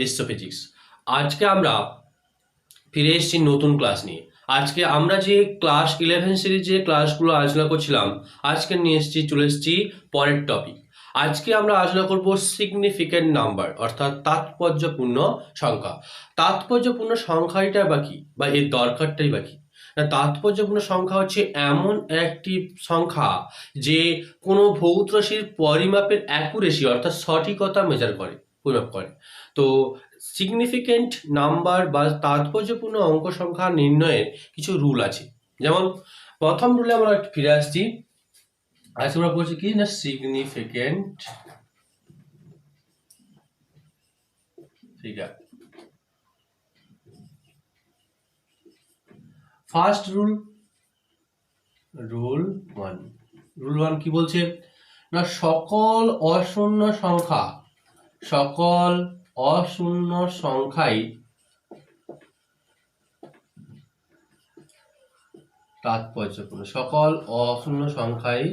বিশ্ব ফিজিক্স। আজকে আমরা ফিরে এসেছি নতুন ক্লাস নিয়ে। আজকে আমরা যে ক্লাস 11 সিরিজে ক্লাসগুলো আলোচনা করছিলাম, আজকে চলে এসেছি পরের টপিক। আজকে আমরা আলোচনা করব সিগনিফিক্যান্ট নাম্বার, অর্থাৎ তাৎপর্যপূর্ণ সংখ্যা। তাৎপর্যপূর্ণ সংখ্যাটা বা কি, বা এর দরকারটাই বা কি? তাৎপর্যপূর্ণ সংখ্যা হচ্ছে এমন একটি সংখ্যা যে কোনো ভৌত রাশির পরিমাপের অ্যাকুরেসি অর্থাৎ সঠিকতা পরিমাপ করে। তো সিগনিফিক্যান্ট নাম্বার বা তাৎপর্যপূর্ণ অঙ্ক সংখ্যা নির্ণয়ের কিছু রুল আছে। যেমন প্রথম রুলে আমরা ফিরে আসছি। আজকে আমরা বলছি কি না, significant figure. First rule, rule one কি বলছে না, সকল অশূন্য সংখ্যাই তাৎপর্যপূর্ণ। সকল অশূন্য সংখ্যাই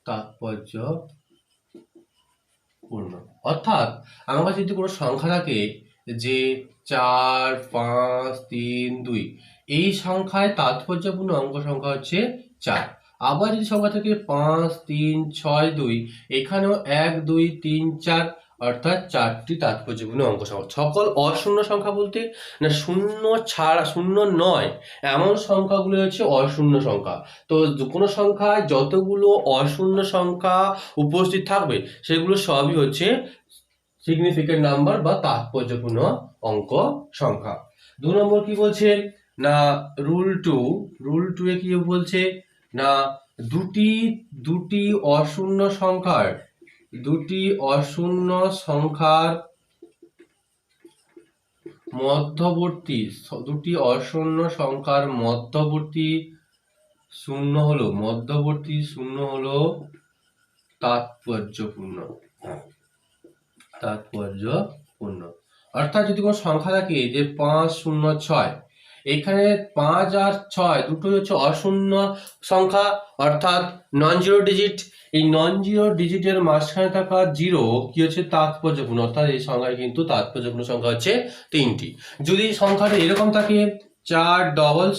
তাৎপর্যপূর্ণ। অর্থাৎ আমার কাছে যদি কোনো সংখ্যা থাকে যে 4, 5, 3, 2, এই সংখ্যায় তাৎপর্যপূর্ণ অঙ্ক সংখ্যা হচ্ছে 4। আবার যদি সংখ্যা থাকে 5, 3, 6, 2, এখানেও 1, 2, 3, 4, অর্থাৎ 4টি তাৎপর্যপূর্ণ অঙ্ক সংখ্যা। সকল অশূন্য সংখ্যা বলতে না শূন্য ছাড়া, শূন্য নয় এমন সংখ্যাগুলো হচ্ছে অশূন্য সংখ্যা। তো কোনো সংখ্যায় যতগুলো অশূন্য সংখ্যা উপস্থিত থাকবে সেগুলো সবই হচ্ছে সিগনিফিক্যান্ট নাম্বার বা তাৎপর্যপূর্ণ অঙ্ক সংখ্যা। 2 নম্বর কি বলছে না, রুল টু এ কি বলছে না, দুটি অশূন্য সংখ্যার মধ্যবর্তী শূন্য হলো তাৎপর্যপূর্ণ। অর্থাৎ যদি কোনো সংখ্যা থাকে যে 5, 0, 6, এখানে 5 আর 6 দুটোই হচ্ছে অশূন্য সংখ্যা, অর্থাৎ নন জিরো ডিজিট। এই নন জিরো ডিজিটের মাঝখানে থাকা জিরো কি হচ্ছে তাৎপর্যপূর্ণ, অর্থাৎ এই সংখ্যায় কিন্তু তাৎপর্যপূর্ণ সংখ্যা হচ্ছে 3টি। যদি সংখ্যাটা এরকম থাকে 4,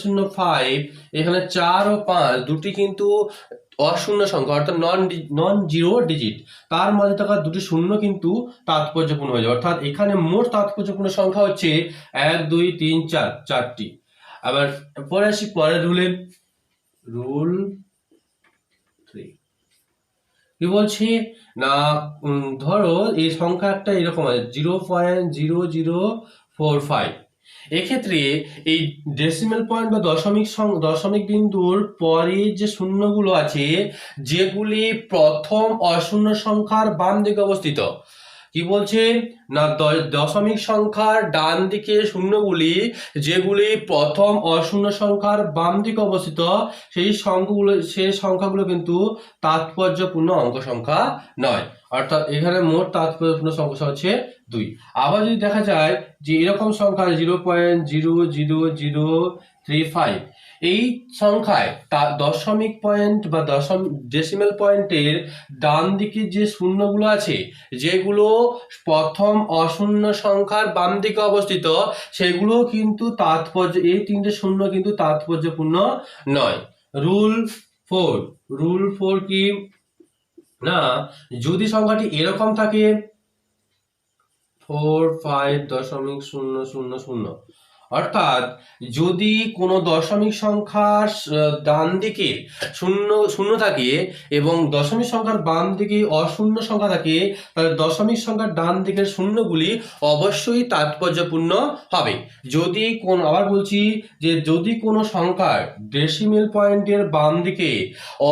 0, 5, এখানে 4 ও 5 দুটি কিন্তু অশূন্য সংখ্যা, অর্থাৎ নন জিরো ডিজিট, তার মধ্যে থাকা দুটি শূন্য কিন্তু তাৎপর্যপূর্ণ হয়ে যাবে। অর্থাৎ এখানে মোট তাৎপর্যপূর্ণ সংখ্যা হচ্ছে 1, 2, 3, 4, 4টি। আবার পরে আসি পরের রুলে, রুল 3 কি বলছে না, ধরো এই সংখ্যা একটা এরকম আছে 0.0045। এক্ষেত্রে এই ডেসিমেল পয়েন্ট বা দশমিক বিন্দুর পরে যে শূন্যগুলো আছে, যেগুলি প্রথম অশূন্য সংখ্যার বাম দিকে অবস্থিত, কি বলছে না, দশমিক সংখ্যার ডান দিকে শূন্যগুলি যেগুলি প্রথম অশূন্য সংখ্যার বাম দিকে অবস্থিত, সেই সংখ্যাগুলো কিন্তু তাৎপর্যপূর্ণ অঙ্ক সংখ্যা নয়। অর্থাৎ এখানে মোট তাৎপর্যপূর্ণ সংখ্যা হচ্ছে 2। আবার যদি দেখা যায় যে এরকম সংখ্যা 0.00035, এই সংখ্যায় দশমিক পয়েন্ট বা ডেসিমেল পয়েন্টের ডান দিকে যে শূন্যগুলো আছে, যেগুলো প্রথম অশূন্য সংখ্যার বাম দিকে অবস্থিত, সেগুলো কিন্তু এই 3টে শূন্য কিন্তু তাৎপর্যপূর্ণ নয়। রুল 4 কি না, যদি সংখ্যাটি এরকম থাকে 45.000, অর্থাৎ যদি কোনো দশমিক সংখ্যার ডান দিকে শূন্য থাকে এবং দশমিক সংখ্যার বাম দিকে অশূন্য সংখ্যা থাকে, তাহলে দশমিক সংখ্যার ডান দিকের শূন্যগুলি অবশ্যই তাৎপর্যপূর্ণ হবে। আবার বলছি যে যদি কোনো সংখ্যার ডেসিমেল পয়েন্টের বাম দিকে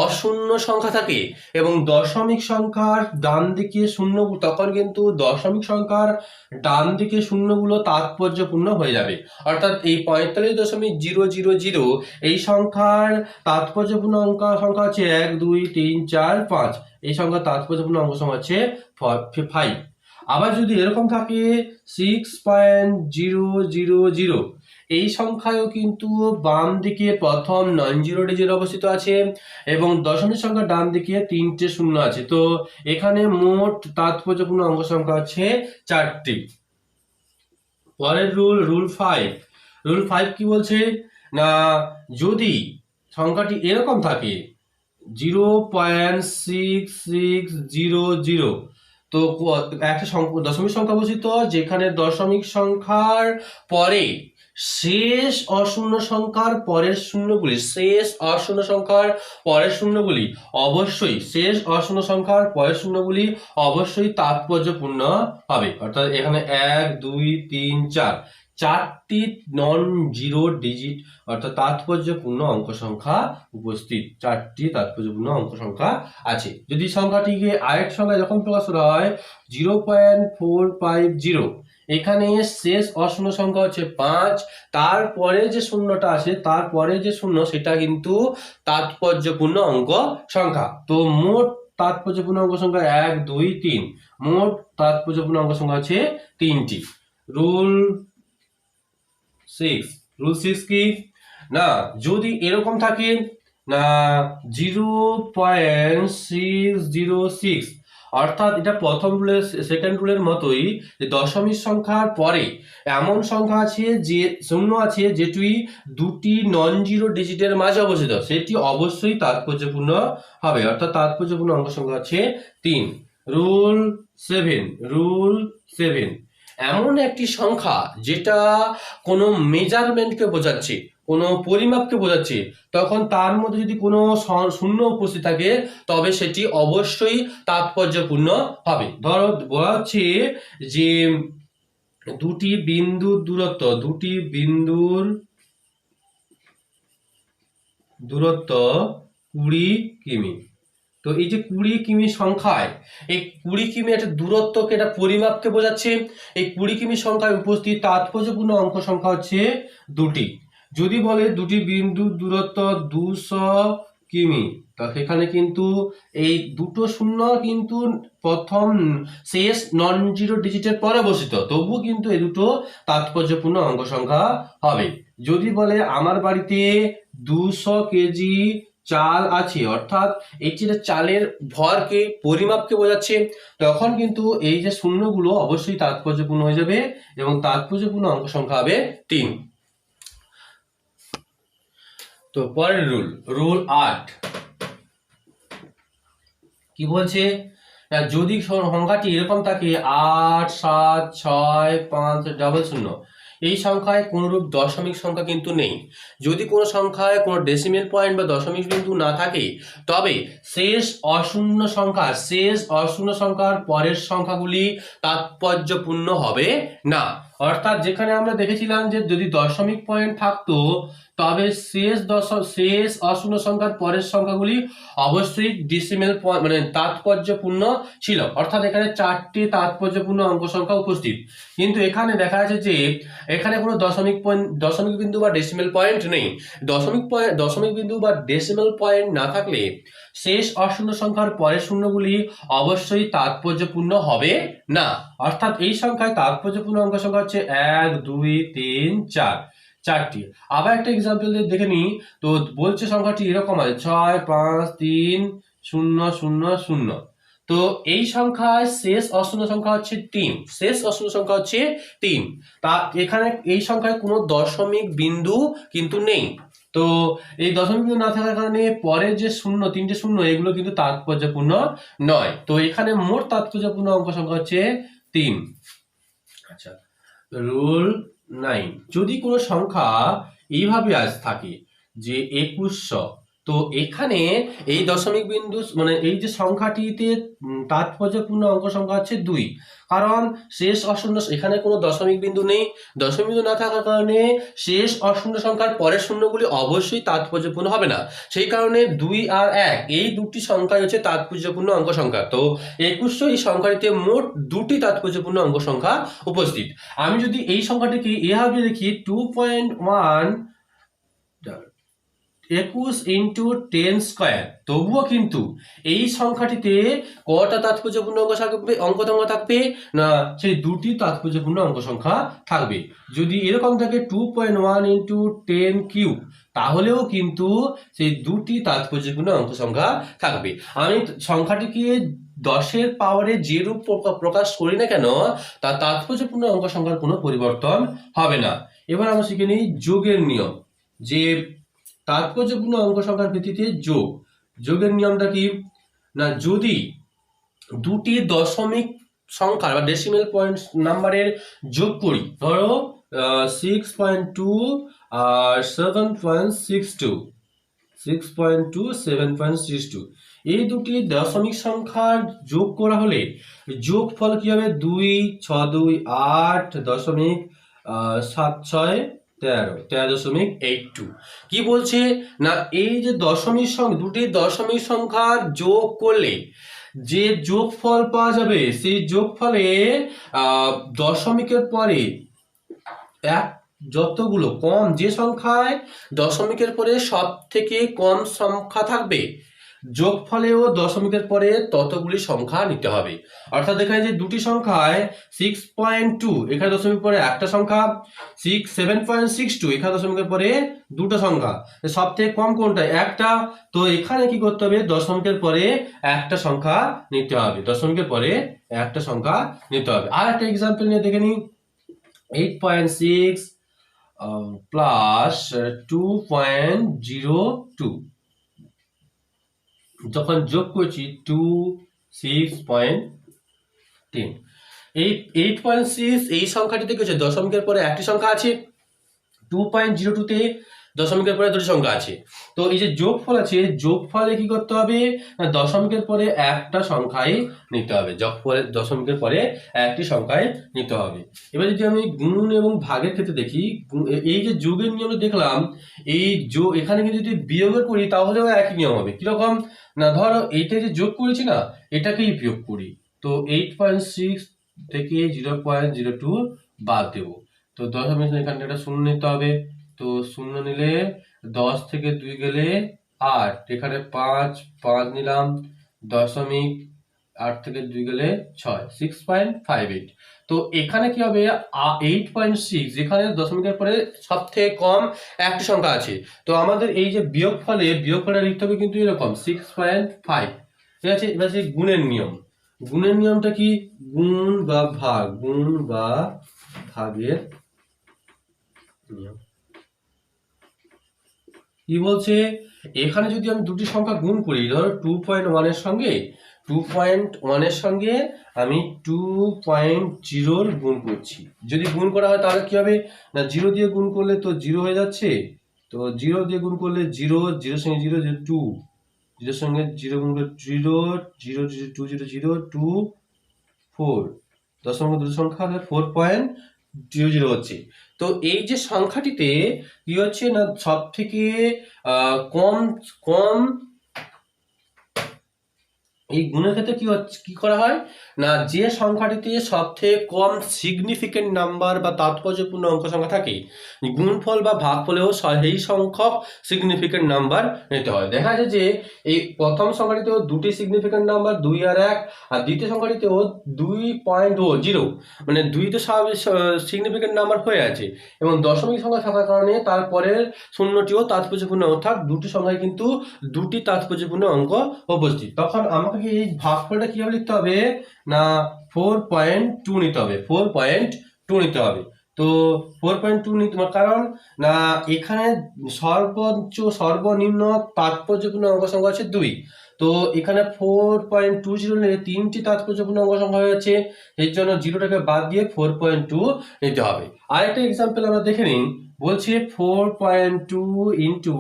অশূন্য সংখ্যা থাকে এবং দশমিক সংখ্যার ডান দিকে শূন্য, তখন কিন্তু দশমিক সংখ্যার ডান দিকে শূন্যগুলো তাৎপর্যপূর্ণ হয়ে যাবে। অর্থাৎ এই 45.000 এই সংখ্যার তাৎপর্যপূর্ণ সংখ্যা হচ্ছে 1, 2, 3, 4, 5। এই সংখ্যার তাৎপর্যপূর্ণ অঙ্ক সংখ্যা হচ্ছে 5। আবার যদি এরকম থাকে 6.000, এই সংখ্যায়ও কিন্তু বাম দিকে প্রথম নন জিরো ডিজিট অবস্থিত আছে এবং দশমিক সংখ্যা ডান দিকে 3টে শূন্য আছে। তো এখানে মোট তাৎপর্যপূর্ণ অঙ্ক সংখ্যা আছে 4টি। পরের রুল 5 কি বলছে না, যদি সংখ্যাটি এরকম থাকে 0.6600, তো একটা দশমিক সংখ্যা বসিত যেখানে দশমিক সংখ্যার পরে শেষ অশূন্য সংখ্যার পরের শূন্যগুলি অবশ্যই তাৎপর্যপূর্ণ হবে। অর্থাৎ এখানে 1 2 3 4 4টি নন জিরো ডিজিট অর্থাৎ তাৎপর্যপূর্ণ অঙ্ক সংখ্যা উপস্থিত, 4টি তাৎপর্যপূর্ণ অঙ্ক সংখ্যা আছে। যদি সংখ্যাটিকে আরেক সংখ্যায় যখন প্রকাশ করা হয় 0.450, এখানে শেষ অশূন্য সংখ্যা হচ্ছে 5, তারপরে যে শূন্যটা আছে তারপরে যে শূন্য সেটা কিন্তু তাৎপর্যপূর্ণ অঙ্ক সংখ্যা। তো মোট তাৎপর্যপূর্ণ অঙ্ক সংখ্যা 1 2 3, মোট তাৎপর্যপূর্ণ অঙ্ক সংখ্যা আছে 3টি। রুল 6 কি না, যদি এরকম থাকে না 0.606, অর্থাৎ এটা প্রথম রুলের সেকেন্ড রুলের মতোই, যে দশমিক সংখ্যার পরে এমন সংখ্যা আছে যে শূন্য আছে যেটি দুটি নন জিরো ডিজিটের মাঝে অবস্থিত, সেটি অবশ্যই তাৎপর্যপূর্ণ হবে। অর্থাৎ তাৎপর্যপূর্ণ অঙ্ক সংখ্যা আছে 3। রুল 7, এমন একটি সংখ্যা যেটা কোনো মেজারমেন্টকে বোঝাচ্ছে, কোনো পরিমাপকে বোঝাচ্ছে, তখন তার মধ্যে যদি কোনো শূন্য উপস্থিত থাকে তবে সেটি অবশ্যই তাৎপর্যপূর্ণ হবে। ধরো বলা হচ্ছে যে দুটি বিন্দুর দূরত্ব 20 কিমি। তো এই যে 20 কিমি সংখ্যায়, এই 20 কিমি একটা দূরত্বকে, একটা পরিমাপকে বোঝাচ্ছে। এই 20 কিমি সংখ্যায় উপস্থিত তাৎপর্যপূর্ণ অঙ্ক সংখ্যা হচ্ছে 2টি। যদি বলে দুটি বিন্দুর দূরত্ব 200 কিমি, তা সেখানে কিন্তু এই দুটো শূন্য কিন্তু প্রথম শেষ নন জিরো ডিজিটের পরে অবস্থিত, তবুও কিন্তু এই দুটো তাৎপর্যপূর্ণ অঙ্ক সংখ্যা হবে। যদি বলে আমার বাড়িতে 200 কেজি চাল আছে, অর্থাৎ এই যে চালের ভরকে, পরিমাপকে বোঝাচ্ছে, তখন কিন্তু এই যে শূন্যগুলো অবশ্যই তাৎপর্যপূর্ণ হয়ে যাবে এবং তাৎপর্যপূর্ণ অঙ্ক সংখ্যা হবে 3। তো পরের রুল 8 কি বলছে, যদি সংখ্যাটি এরকম থাকে 8 7 6 5 0, এই সংখ্যায় কোনরূপ দশমিক সংখ্যা কিন্তু নেই। যদি কোনো সংখ্যায় কোনো ডেসিমেল পয়েন্ট বা দশমিক বিন্দু না থাকে তবে শেষ অশূন্য সংখ্যার পরের সংখ্যাগুলি তাৎপর্যপূর্ণ হবে না। অর্থাৎ যেখানে আমরা দেখেছিলাম যে যদি দশমিক পয়েন্ট থাকতো তবে শেষ অশূন্য সংখ্যার পরের সংখ্যাগুলি অবশ্যই ডেসিমেল পয়েন্ট মানে তাৎপর্যপূর্ণ ছিল, অর্থাৎ এখানে 4টি তাৎপর্যপূর্ণ অঙ্ক সংখ্যা উপস্থিত। কিন্তু এখানে দেখা যাচ্ছে যে এখানে কোনো দশমিক বিন্দু বা ডেসিমেল পয়েন্ট নেই। দশমিক বিন্দু বা ডেসিমেল পয়েন্ট না থাকলে শেষ অশূন্য সংখ্যার পরের শূন্যগুলি অবশ্যই তাৎপর্যপূর্ণ হবে না। অর্থাৎ এই সংখ্যায় তাৎপর্যপূর্ণ অঙ্ক সংখ্যা হচ্ছে 1 2 3 4, 4টি। আবার একটা এক্সাম্পল দেখে নিই। তো বলছে সংখ্যাটি এরকম আছে 6 5 3 0 0 0। তো এই সংখ্যায় শেষ অশূন্য সংখ্যা হচ্ছে 3। তা এখানে এই সংখ্যায় কোনো দশমিক বিন্দু কিন্তু নেই। তো এই দশমিক বিন্দু না থাকার কারণে পরে যে 3টে শূন্য এগুলো কিন্তু তাৎপর্যপূর্ণ নয়। তো এখানে মোট তাৎপর্যপূর্ণ অঙ্ক সংখ্যা হচ্ছে 3। আচ্ছা, রুল 9, যদি কোনো সংখ্যা এইভাবে থাকে যে 2100, তো এখানে এই দশমিক বিন্দু মানে এই যে সংখ্যাটিতে তাৎপর্যপূর্ণ অঙ্ক সংখ্যা হচ্ছে 2, কারণ শেষ অশূন্য, এখানে কোনো দশমিক বিন্দু নেই। দশমিক বিন্দু না থাকার কারণে শেষ অশূন্য সংখ্যার পরের শূন্যগুলি অবশ্যই তাৎপর্যপূর্ণ হবে না। সেই কারণে 2 আর 1 এই দুটি সংখ্যাই হচ্ছে তাৎপর্যপূর্ণ অঙ্ক সংখ্যা। তো 2100 এই সংখ্যাটিতে মোট 2টি তাৎপর্যপূর্ণ অঙ্ক সংখ্যা উপস্থিত। আমি যদি এই সংখ্যাটিকে এভাবে লিখি 2.1 21 ইন্টু 10 স্কোয়ার, তবুও কিন্তু এই সংখ্যাটিতে কটা তাৎপর্যপূর্ণ অঙ্ক থাকবে না সেই দুটি তাৎপর্যপূর্ণ অঙ্ক সংখ্যা থাকবে। যদি এরকম থাকে 2.1 ইন্টু 10 কিউব, তাহলেও কিন্তু সেই দুটি তাৎপর্যপূর্ণ অঙ্ক সংখ্যা থাকবে। আমি সংখ্যাটিকে 10-এর পাওয়ারে যে রূপ প্রকাশ করি না কেন, তার তাৎপর্যপূর্ণ অঙ্ক সংখ্যার কোনো পরিবর্তন হবে না। এবার আমরা শিখে নিই যোগের নিয়ম, যে তাৎপর্যপূর্ণ অঙ্ক সংখ্যার ভিত্তিতে যোগের নিয়মটা কি না, যদি দুটি দশমিক সংখ্যা বা ডেসিমেল পয়েন্ট নাম্বারের যোগ করি, ধরো 6.2 আর 7.62, 6.2 7.62, এই দুটি দশমিক সংখ্যার যোগ করা হলে যোগফল কি হবে? 2 6 2 8 দশমিক 7 6 13.82। কি বলছে না, এই যে দশমিক সংখ্যা, দুটি দশমিক সংখ্যার যোগ করলে যে যোগফল পাওয়া যাবে, সেই যোগফলে দশমিকের পরে যতগুলো কম, যে সংখ্যায় দশমিকের পরে সব থেকে কম সংখ্যা থাকবে, যোগফলেও দশমিকের পরে ততগুলি সংখ্যা নিতে হবে। অর্থাৎ এখানে যে দুটি সংখ্যায় 6.2, এখানে দশমিক পরে একটা সংখ্যা, 7.62, এখানে দশমিকের পরে দুটো সংখ্যা, সব থেকে কম কোনটা? একটা। তো এখানে কি করতে হবে? দশমিকের পরে একটা সংখ্যা নিতে হবে, দশমিকের পরে একটা সংখ্যা নিতে হবে। আর একটা এক্সাম্পল নিয়ে দেখে নিই। 8.6 প্লাস 2.02, যখন যোগ করছি 2 6.10, এই 8.6 এই সংখ্যাটিতে কি হচ্ছে? দশমিকের পরে একটি সংখ্যা আছে। 2.02 তে দশমিকের পরে দুটি সংখ্যা আছে। তো এই যে যোগফল আছে, যোগফলে কি করতে হবে না, দশমিকের পরে একটা সংখ্যাই নিতে হবে, দশমিকের পরে একটি সংখ্যাই নিতে হবে। এবার যদি আমি গুণ এবং ভাগের ক্ষেত্রে দেখি, এই যে যোগের নিয়মে দেখলাম, এই যোগ এখানে কিন্তু যদি বিয়োগের করি তাহলেও একই নিয়ম হবে। কিরকম না, ধরো এইটা যে যোগ করেছি না, এটাকেই বিয়োগ করি, তো 8.6 থেকে 0.02 বাদ দেবো, তো দশমিক এখানে একটা শূন্য নিতে হবে, তো শূন্য নিলে 10 থেকে 2 গেলে 8, এখানে 5 নিলাম, দশমিক 8 থেকে 2 গেলে 6, 6.58। তো এখানে কি হবে? 8.6, যেখানে দশমিকের পরে সব থেকে কম একটি সংখ্যা আছে, তো আমাদের এই যে বিয়োগফলে লিখতে হবে কিন্তু এরকম 6.5। ঠিক আছে। এবার যে গুণের নিয়মটা কি? গুণ বা ভাগের নিয়ম। কি বলছে? এখানে যদি আমি দুটি সংখ্যা গুণ করি, ধরো 2.1 এর সঙ্গে 2.1 এর সঙ্গে আমি 2.0 গুণ করছি, যদি গুণ করা হয় তাহলে কি হবে না, 0 দিয়ে গুণ করলে তো 0 হয়ে যাচ্ছে, তো 0 দিয়ে গুণ করলে 0, 0 সঙ্গে 0 2, 0 সঙ্গে 0 গুণ করলে 0 0 2 0 0 2 4, দশমিক দুটো সংখ্যা 4.00 হচ্ছে। তো এই যে সংখ্যাটিতে কি হচ্ছে না, সব থেকে কম এই গুণের ক্ষেত্রে কি করা হয় না, যে সংখ্যাটিতে সব থেকে কম সিগনিফিকেন্ট নাম্বার বা তাৎপর্যপূর্ণ অঙ্ক সংখ্যা থাকে, গুণফল বা ভাগফলেও সেই সংখ্যক সিগনিফিকেন্ট নাম্বার নিতে হয়। দেখা যায় যে এই প্রথম সংখ্যাটিতেও দুটি সিগনিফিকেন্ট নাম্বার 2 আর 1, আর দ্বিতীয় সংখ্যাটিতেও 2.0, মানে 2 তো সিগনিফিকেন্ট নাম্বার হয়ে আছে, এবং দশমিক সংখ্যা থাকার কারণে তারপরের শূন্যটিও তাৎপর্যপূর্ণ, অর্থাৎ দুটি সংখ্যায় কিন্তু দুটি তাৎপর্যপূর্ণ অঙ্ক উপস্থিত। তখন আমাকে এই ভাগফলটা কিভাবে লিখতে হবে না, 4.2 নিতে হবে, 4.2 নিতে হবে। তো 4.2 নিতে, কারণ না এখানে সর্বনিম্ন তাৎপর্যপূর্ণ অঙ্ক সংখ্যা আছে 2, তো এখানে 4.20 নিলে 3টি তাৎপর্যপূর্ণ অঙ্ক সংখ্যা হয়ে যাচ্ছে, এর জন্য 0টাকে বাদ দিয়ে 4.2 নিতে হবে। আরেকটা এক্সাম্পল আমরা দেখে নিই। বলছি 4.2 ইন্টু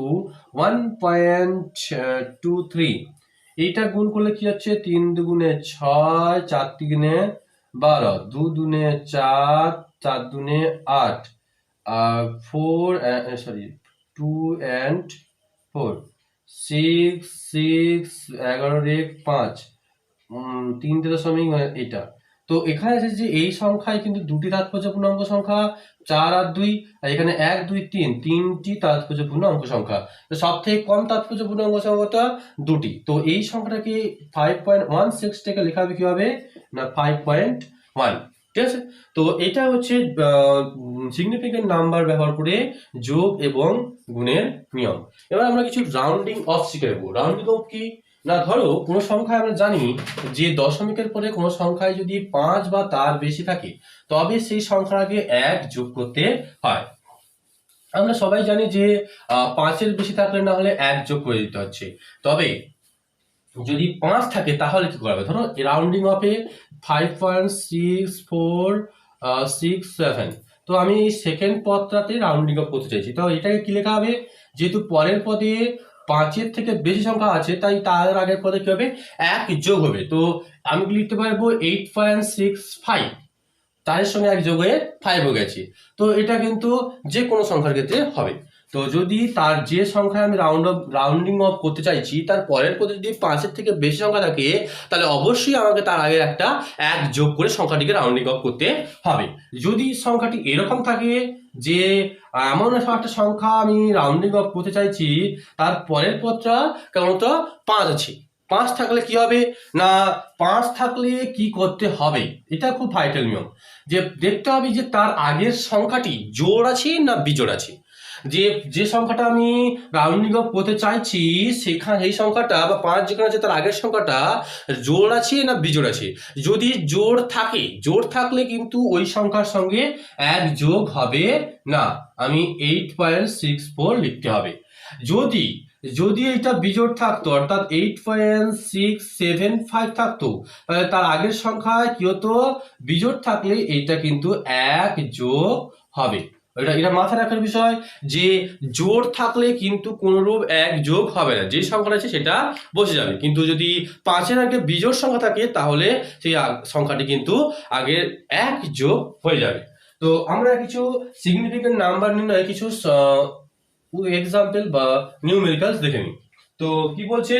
1.23, এইটা গুণ করলে কি হচ্ছে? 3 দুগুণে 6, 4 তিগুণে 12, 2 দুগুণে 4, 4 দুগুণে 8, আর 2 and 4, 6 11 রেখ 5, 3 দশমিক, এটা তো এখানে যে এই সংখ্যায় কিন্তু দুটি তাৎপর্যপূর্ণ অঙ্ক সংখ্যা 4 আর 2, আর এখানে 1 2 3 তিনটি তাৎপর্যপূর্ণ অঙ্ক সংখ্যা। তো সব থেকে কম তাৎপর্যপূর্ণ অঙ্ক সংখ্যাটা দুটি। তো এই সংখ্যাটাকে 5.16 থেকে লেখা হবে কিভাবে না 5.1। ঠিক আছে, তো এটা হচ্ছে সিগনিফিকেন্ট নাম্বার ব্যবহার করে যোগ এবং গুণের নিয়ম। এবার আমরা কিছু রাউন্ডিং অফ শিখে নেবো। রাউন্ডিং অফ কি না, ধরো কোনো সংখ্যায় আমরা জানি যে দশমিকের পরে কোনো সংখ্যায় যদি 5 বা তার বেশি থাকে তবে সেই সংখ্যাটাকে 1 যোগ করতে হয়। আমরা সবাই জানি যে 5-এর বেশি থাকলে না হলে 1 যোগ করে দিতে হচ্ছে। তবে যদি 5 থাকে তাহলে কি করবে, ধরো রাউন্ডিং অফে 5.6467, তো আমি সেকেন্ড পদটাতে রাউন্ডিং অফ করতে চাইছি। তো এটাকে কি লেখা হবে, যেহেতু পরের পদে 5-এর থেকে বেশি সংখ্যা আছে তাই তার আগের পদে কি হবে 1 যোগ হবে। তো আমি লিখতে পারবো 8.65, তার সঙ্গে 1 যোগ হয়ে 5 হয়ে গেছে। তো এটা কিন্তু যে কোনো সংখ্যার ক্ষেত্রে হবে। তো যদি তার যে সংখ্যায় আমি রাউন্ডিং অফ করতে চাইছি তার পরের পদে যদি 5-এর থেকে বেশি সংখ্যা থাকে তাহলে অবশ্যই আমাকে তার আগে একটা 1 যোগ করে সংখ্যাটিকে রাউন্ডিং অফ করতে হবে। যদি সংখ্যাটি এরকম থাকে যে এমন একটা সংখ্যা আমি রাউন্ডিং অফ করতে চাইছি তার পরের পদটা কেমন 5 আছে, 5 থাকলে কি হবে না 5 থাকলে কি করতে হবে, এটা খুব ভাইটাল নিয়ম, যে দেখতে হবে যে তার আগের সংখ্যাটি জোড় আছে না বিজোড় আছে। যে সংখ্যাটা আমি রাউন্ডিং অফ করতে চাইছি সেখানে এই সংখ্যাটা বা 5 যেখানে আছে তার আগের সংখ্যাটা জোড় আছে না বিজোড় আছে। যদি জোড় থাকে, জোড় থাকলে কিন্তু ওই সংখ্যার সঙ্গে 1 যোগ হবে না, আমি 8.64 লিখতে হবে। যদি এটা বিজোড় থাকতো অর্থাৎ 8.675 থাকতো তাহলে তার আগের সংখ্যায় কি হতো, বিজোড় থাকলে এইটা কিন্তু 1 যোগ হবে। এটা মাথায় রাখার বিষয় যে জোড় থাকলে কিন্তু কোনরূপ 1 যোগ হবে না, যে সংখ্যাটা আছে সেটা বসে যাবে। কিন্তু যদি 5-এর আগে বিজোড় সংখ্যা থাকে তাহলে সেই সংখ্যাটি কিন্তু আগের 1 যোগ হয়ে যাবে। তো আমরা কিছু সিগনিফিকেন্ট নাম্বার নির্ণয় কিছু এক্সাম্পল বা নিউমেরিক্যালস দেখে নিই। তো কি বলছে,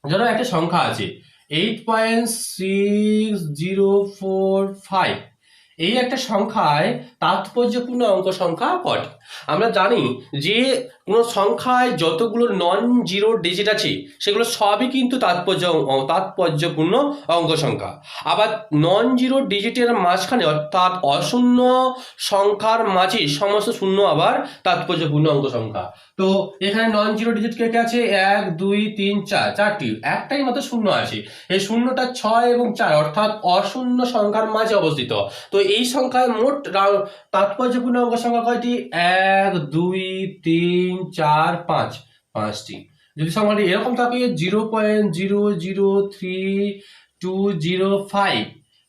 ধরো একটা সংখ্যা আছে 8.6045, এই একটা সংখ্যায় তাৎপর্যপূর্ণ অঙ্ক সংখ্যা কটি? আমরা জানি যে কোনো সংখ্যায় যতগুলো নন জিরো ডিজিট আছে সেগুলো সবই কিন্তু তাৎপর্যপূর্ণ অঙ্ক সংখ্যা। আবার নন জিরো ডিজিটের মাঝখানে অর্থাৎ অশূন্য সংখ্যার মাঝে সমস্ত শূন্য আবার তাৎপর্যপূর্ণ অঙ্ক সংখ্যা। তো এখানে নন জিরো ডিজিট কে আছে 1 2 3 4, চারটি, একটাই মাত্র শূন্য আছে। এই শূন্যটা 6 এবং 4 অর্থাৎ অশূন্য সংখ্যার মাঝে অবস্থিত। তো এই সংখ্যায় মোট তাৎপর্যপূর্ণ অঙ্ক সংখ্যা কয়টি, 1 2 3 4 5, 5টি। যদি সংখ্যাটি এরকম থাকে 0.00325,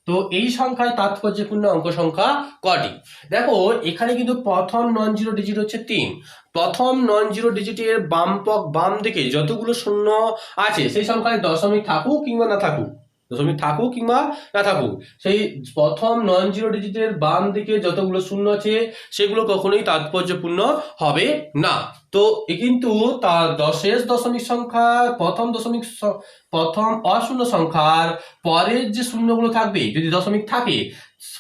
তো এই সংখ্যায় তাৎপর্যপূর্ণ অঙ্ক সংখ্যা কটি? দেখো এখানে কিন্তু প্রথম নন জিরো ডিজিট হচ্ছে 3। প্রথম নন জিরো ডিজিটের বাম দিকে যতগুলো শূন্য আছে সেই সংখ্যায় দশমিক থাকুক কিংবা না থাকুক, সেই প্রথম নন জিরো ডিজিটের বাম দিকে যতগুলো শূন্য আছে সেগুলো কখনোই তাৎপর্যপূর্ণ হবে না। তো কিন্তু তার শেষ দশমিক সংখ্যা প্রথম অশূন্য সংখ্যার পরের যে শূন্যগুলো থাকবে, যদি দশমিক থাকে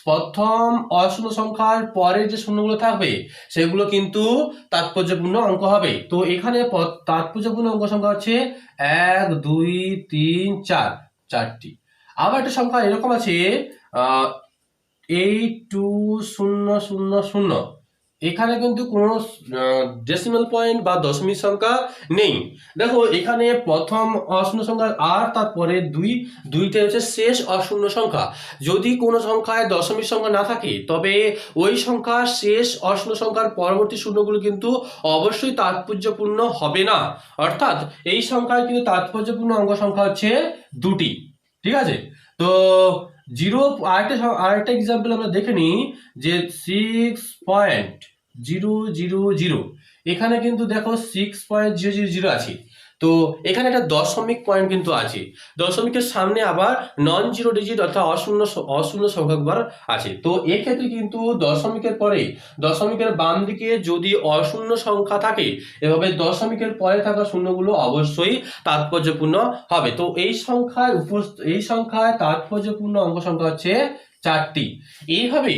প্রথম অশূন্য সংখ্যার পরের যে শূন্যগুলো থাকবে সেগুলো কিন্তু তাৎপর্যপূর্ণ অঙ্ক হবে। তো এখানে তাৎপর্যপূর্ণ অঙ্ক সংখ্যা হচ্ছে 1 2 3 4, চারটি। আবার একটা সংখ্যা এরকম আছে 82000, এখানে কিন্তু কোনো ডেসিমাল পয়েন্ট বা দশমিক সংখ্যা নেই। দেখো এখানে প্রথম অশূন্য সংখ্যা আর তারপরে দুইটা হচ্ছে শেষ অশূন্য সংখ্যা। যদি কোনো সংখ্যায় দশমিক সংখ্যা না থাকে তবে ওই সংখ্যার শেষ অশূন্য সংখ্যার পরবর্তী শূন্যগুলো কিন্তু অবশ্যই তাৎপর্যপূর্ণ হবে না। অর্থাৎ এই সংখ্যায় কিন্তু তাৎপর্যপূর্ণ অঙ্ক সংখ্যা হচ্ছে দুটি। ঠিক আছে, তো আরেকটা এক্সাম্পল আমরা দেখে নিই যে 6.000, এখানে কিন্তু দেখো 6.000 আছে। তো এখানে একটা দশমিক পয়েন্ট কিন্তু আছে, দশমিকের সামনে আবার নন জিরো ডিজিট অর্থাৎ অশূন্য সংখ্যক বার আছে। তো এক্ষেত্রে কিন্তু দশমিকের পরে, দশমিকের বাম দিকে যদি অশূন্য সংখ্যা থাকে, এভাবে দশমিকের পরে থাকা শূন্যগুলো অবশ্যই তাৎপর্যপূর্ণ হবে। তো এই সংখ্যায় তাৎপর্যপূর্ণ অঙ্ক সংখ্যা হচ্ছে 4টি। এইভাবে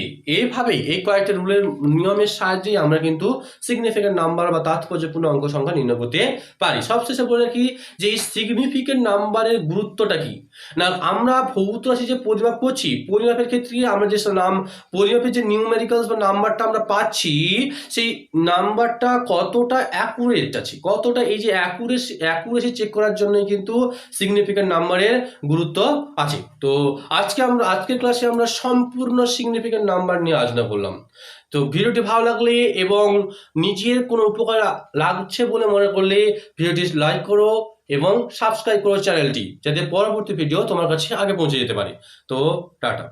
এই কয়েকটা রুলের নিয়মের সাহায্যে আমরা কিন্তু সিগনিফিকেন্ট নাম্বার বা তাৎপর্যপূর্ণ অঙ্ক সংখ্যা নির্ণয় করতে পারি। সবশেষে বলে রাখি যে এই সিগনিফিকেন্ট নাম্বারের গুরুত্বটা কি না, আমরা ভৌত রাশি যে পরিমাপ করছি, পরিমাপের ক্ষেত্রে আমরা যে পরিমাপের যে নিউমেরিক্যালস বা নাম্বারটা আমরা পাচ্ছি, সেই নাম্বারটা কতটা অ্যাকুরেট আছে, কতটা এই যে অ্যাকুরেসি চেক করার জন্য কিন্তু সিগনিফিকেন্ট নাম্বারের গুরুত্ব আছে। তো আজকের ক্লাসে আমরা সম্পূর্ণ সিগনিফিকেন্ট নাম্বার নিয়ে আলোচনা করলাম। তো ভিডিওটি ভালো লাগলে এবং নিজের কোনো উপকার লাগছে বলে মনে করলে ভিডিওটি লাইক করো এবং সাবস্ক্রাইব করো চ্যানেলটি, যাতে পরবর্তী ভিডিও তোমার কাছে আগে পৌঁছে যেতে পারে। তো টাটা।